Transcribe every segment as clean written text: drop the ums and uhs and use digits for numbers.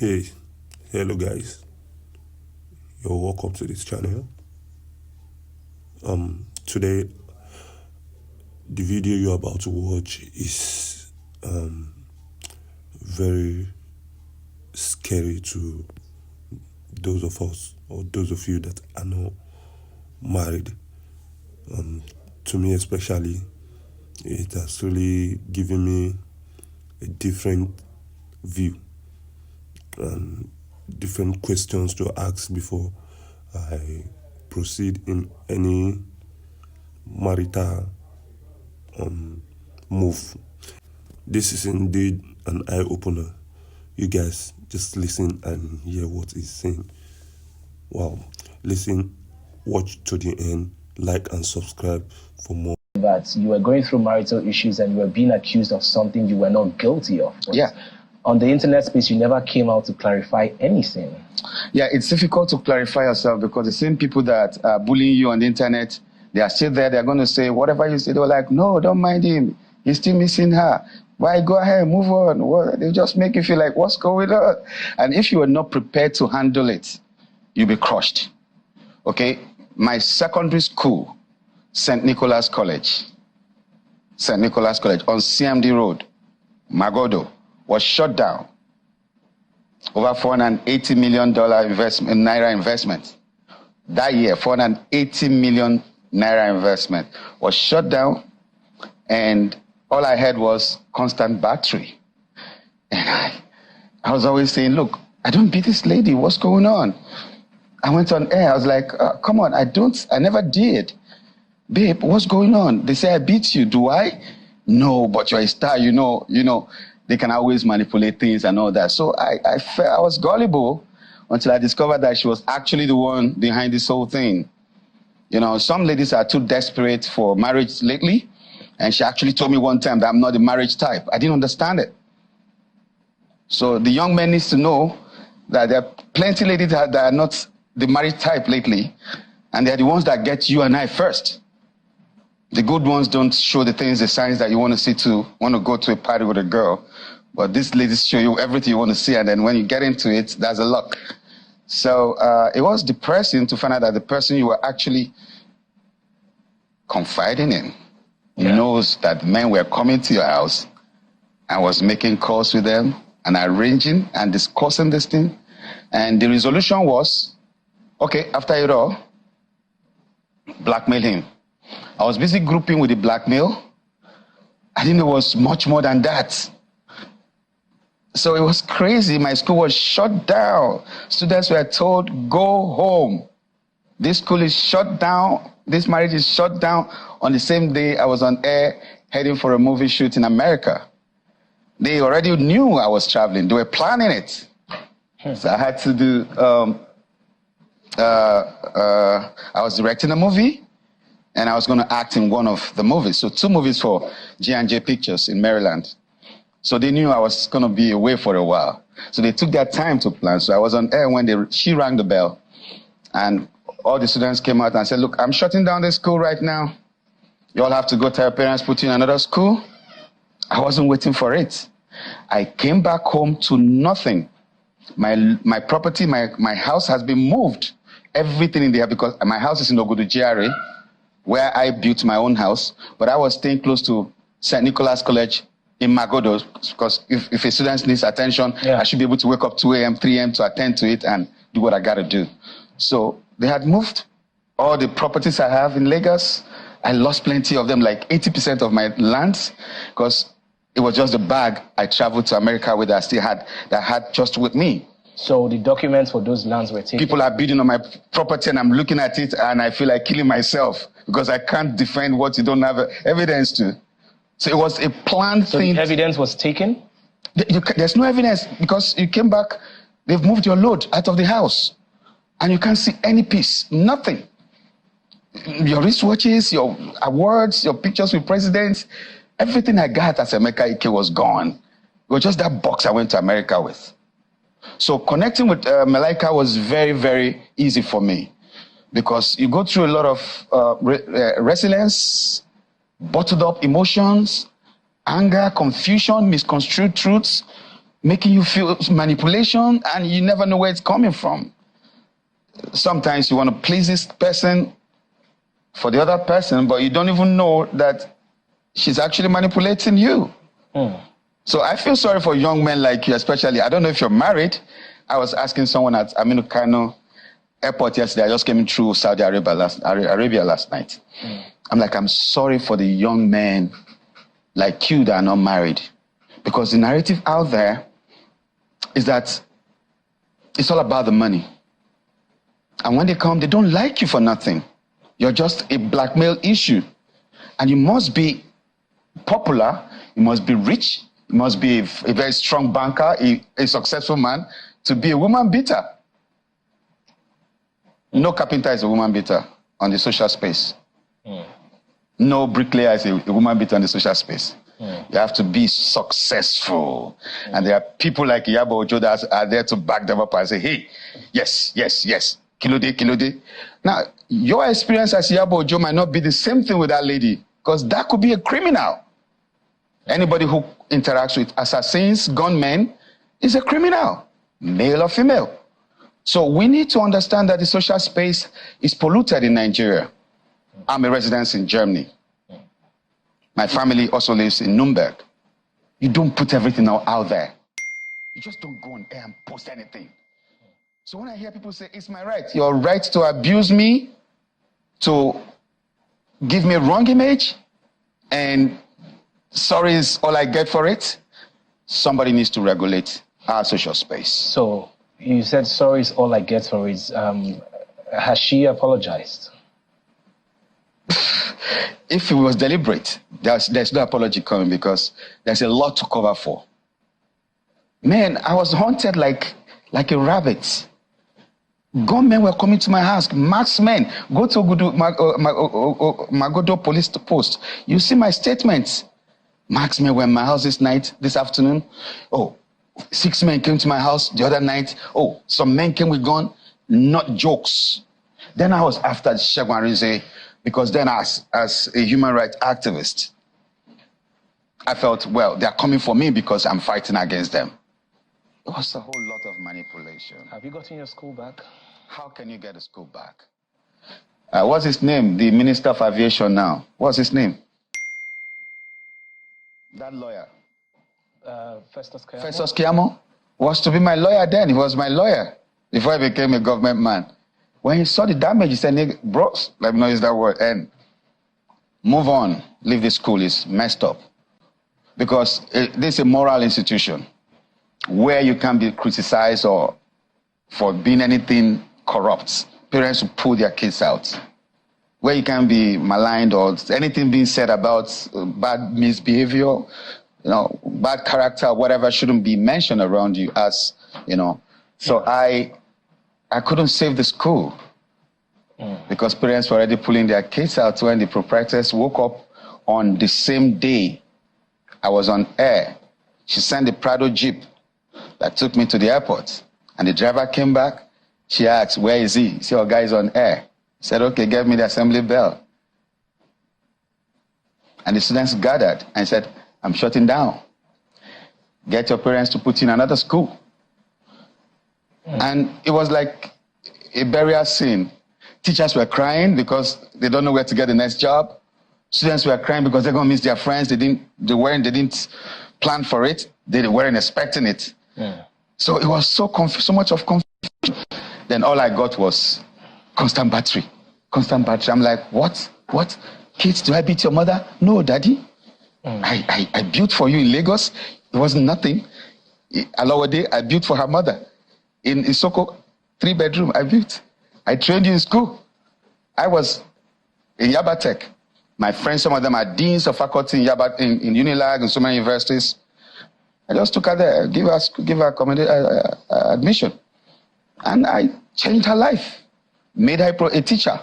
Hey, hello guys. You're welcome to this channel. Today the video you're about to watch is very scary to those of us or those of you that are not married. To me especially, it has really given me a different view and different questions to ask before I proceed in any marital move. This is indeed an eye-opener. You guys just listen and hear what he's saying. Wow. Listen, watch to the end, like and subscribe for more. That you were going through marital issues and you were being accused of something you were not guilty of. But yeah. On the internet space, you never came out to clarify anything. Yeah, it's difficult to clarify yourself because the same people that are bullying you on the internet, they are still there. They're going to say, whatever you say, they're like, no, don't mind him. He's still missing her. Why? Go ahead, move on. Well, they just make you feel like, what's going on? And if you are not prepared to handle it, you'll be crushed. Okay? My secondary school, St. Nicholas College on CMD Road, Magodo, was shut down. Over $480 million naira investment. That year, 480 million naira investment was shut down, and all I had was constant battery. And I was always saying, look, I don't beat this lady. What's going on? I went on air. I was like, come on, I never did. Babe, what's going on? They say I beat you. Do I? No, but you're a star, you know, they can always manipulate things and all that. So I was gullible until I discovered that she was actually the one behind this whole thing. You know, some ladies are too desperate for marriage lately. And she actually told me one time that I'm not the marriage type. I didn't understand it. So the young men needs to know that there are plenty of ladies that are not the marriage type lately. And they're the ones that get you and I first. The good ones don't show the things, the signs that you want to see to want to go to a party with a girl. But these ladies show you everything you want to see. And then when you get into it, that's a luck. So it was depressing to find out that the person you were actually confiding in knows that men were coming to your house and was making calls with them and arranging and discussing this thing. And the resolution was, okay, after it all, blackmail him. I was busy grouping with the blackmail. I didn't know it was much more than that. So it was crazy. My school was shut down. Students were told, go home. This school is shut down. This marriage is shut down. On the same day, I was on air heading for a movie shoot in America. They already knew I was traveling. They were planning it. So I had to do, I was directing a movie and I was going to act in one of the movies. So 2 movies for G&J Pictures in Maryland. So they knew I was going to be away for a while. So they took their time to plan. So I was on air when she rang the bell. And all the students came out and said, look, I'm shutting down this school right now. You all have to go tell your parents, put you in another school. I wasn't waiting for it. I came back home to nothing. My property, my house has been moved. Everything in there, because my house is in Ogudu GRA, where I built my own house. But I was staying close to St. Nicholas College in Magodo, because if a student needs attention, I should be able to wake up 2 a.m., 3 a.m. to attend to it and do what I got to do. So they had moved all the properties I have in Lagos. I lost plenty of them, like 80% of my lands, because it was just the bag I traveled to America with that I had just with me. So the documents for those lands were taken? People are bidding on my property and I'm looking at it and I feel like killing myself because I can't defend what you don't have evidence to. So it was a planned thing. So the evidence was taken? There's no evidence because you came back, they've moved your load out of the house and you can't see any piece, nothing. Your wristwatches, your awards, your pictures with presidents, everything I got as Emeka Ike was gone. It was just that box I went to America with. So connecting with Malaika was very, very easy for me because you go through a lot of resilience, bottled up emotions, anger, confusion, misconstrued truths. making you feel manipulation, and you never know where it's coming from. Sometimes you want to please this person for the other person, but you don't even know that she's actually manipulating you. So I feel sorry for young men like you, especially. I don't know if you're married. I was asking someone at Aminu Kano airport yesterday. I just came through Saudi Arabia last night. I'm like, I'm sorry for the young men like you that are not married. Because the narrative out there is that it's all about the money. And when they come, they don't like you for nothing. You're just a blackmail issue. And you must be popular, you must be rich, you must be a very strong banker, a successful man to be a woman beater. No carpenter is a woman beater on the social space. No bricklayer is a woman beater on the social space. You have to be successful. And there are people like Iyabo Ojo that are there to back them up and say, hey, yes, yes, yes, Kilode, Kilode. Now, your experience as Iyabo Ojo might not be the same thing with that lady, because that could be a criminal. Anybody who interacts with assassins, gunmen, is a criminal, male or female. So we need to understand that the social space is polluted in Nigeria. I'm a resident in Germany. My family also lives in Nuremberg. You don't put everything out there. You just don't go on air and post anything. So when I hear people say, it's my right, your right to abuse me, to give me a wrong image, and sorry is all I get for it, somebody needs to regulate our social space. So you said sorry is all I get for it. Has she apologized? If it was deliberate, there's no apology coming, because there's a lot to cover for. Man, I was haunted like a rabbit. Gunmen were coming to my house, marksmen. Go to Magodo police post. You see my statements. Marksmen were in my house this afternoon. Oh, 6 men came to my house the other night. Oh, some men came with gun. Not jokes. Then I was after Segun Arinze, because then as a human rights activist, I felt, well, they're coming for me because I'm fighting against them. It was a whole lot of manipulation. Have you gotten your school back? How can you get a school back? What's his name? The Minister of Aviation now. What's his name? That lawyer. Festus Keyamo? Festus Keyamo was to be my lawyer then. He was my lawyer before I became a government man. When he saw the damage, he said, bro, let me know use that word, and move on. Leave this school. It's messed up. Because this is a moral institution where you can be criticized or for being anything corrupt. Parents will pull their kids out. Where you can be maligned or anything being said about bad misbehavior, bad character, whatever shouldn't be mentioned around you as, So I couldn't save the school because parents were already pulling their kids out when the proprietors woke up on the same day I was on air. She sent the Prado Jeep that took me to the airport. And the driver came back. She asked, where is he? He said, oh, guy's on air. He said, okay, get me the assembly bell. And the students gathered and said, I'm shutting down. Get your parents to put in another school. And it was like a burial scene. Teachers were crying because they don't know where to get the next job. Students were crying because they're going to miss their friends. They didn't plan for it. They weren't expecting it. So it was so much of confusion. Then all I got was constant battery. Constant battery. I'm like, what? What? Kids, do I beat your mother? No, daddy. I built for you in Lagos. It wasn't nothing. Alawade, I built for her mother. In Isoko, 3-bedroom, I built. I trained you in school. I was in Yabatech. My friends, some of them are deans of faculty in Unilag and so many universities. I just took her there, give her admission. And I changed her life. Made her a teacher.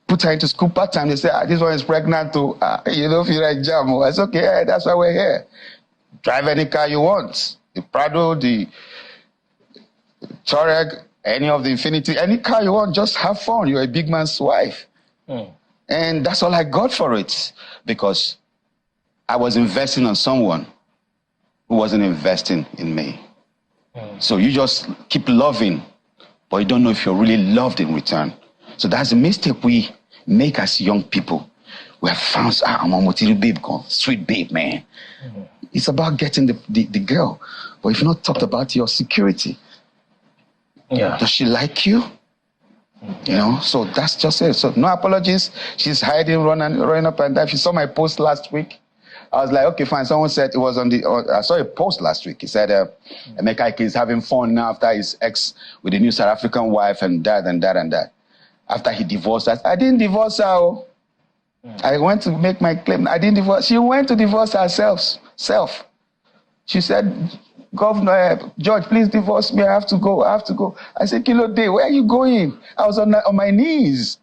Put her into school part-time. They say, this one is pregnant too. You don't feel like jam. I said, okay, that's why we're here. Drive any car you want. The Prado, the Touareg, any of the Infinity, any car you want, just have fun. You're a big man's wife. And that's all I got for it, because I was investing on someone who wasn't investing in me. So you just keep loving, but you don't know if you're really loved in return. So that's the mistake we make as young people. We have found, I'm a material babe, sweet babe, man. It's about getting the girl. But if you not talked about your security, does she like you? You know, so that's just it. So no apologies. She's hiding, running up and down. She saw my post last week. I was like, okay, fine. Someone said it was on the. I saw a post last week. He said, Emeka Ike is having fun now after his ex with a new South African wife and that and that and that. After he divorced us, I didn't divorce her. Oh. I went to make my claim. I didn't divorce. She went to divorce herself. She said, Governor, George, please divorce me. I have to go. I said, Kilo Day, where are you going? I was on my knees.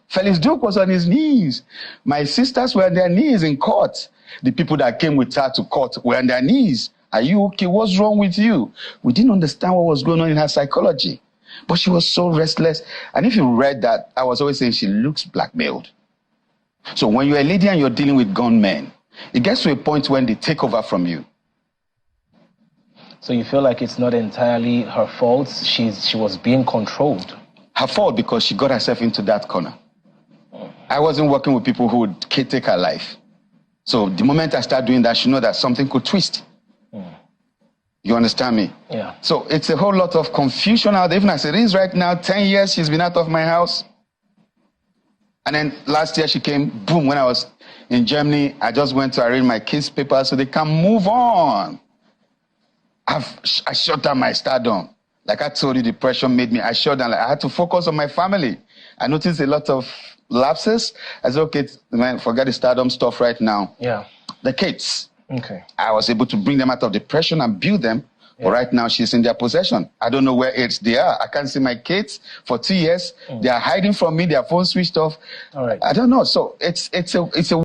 Felix Duke was on his knees. My sisters were on their knees in court. The people that came with her to court were on their knees. Are you okay? What's wrong with you? We didn't understand what was going on in her psychology. But she was so restless. And if you read that, I was always saying she looks blackmailed. So when you're a lady and you're dealing with gunmen, it gets to a point when they take over from you. So you feel like it's not entirely her fault? She was being controlled. Her fault because she got herself into that corner. I wasn't working with people who would take her life. So the moment I start doing that, she know that something could twist. You understand me? Yeah. So it's a whole lot of confusion out there. Even as it is right now, 10 years she's been out of my house. And then last year she came, boom, when I was in Germany, I just went to arrange my kids' papers so they can move on. I shut down my stardom. Like I told you, depression made me, I shut down. Like I had to focus on my family. I noticed a lot of lapses. I said, okay, man, forget the stardom stuff right now. Yeah. The kids. Okay. I was able to bring them out of depression and build them. Yeah. But right now she's in their possession. I don't know where they are. I can't see my kids for 2 years. They are hiding from me. Their phone switched off. All right. I don't know. So it's a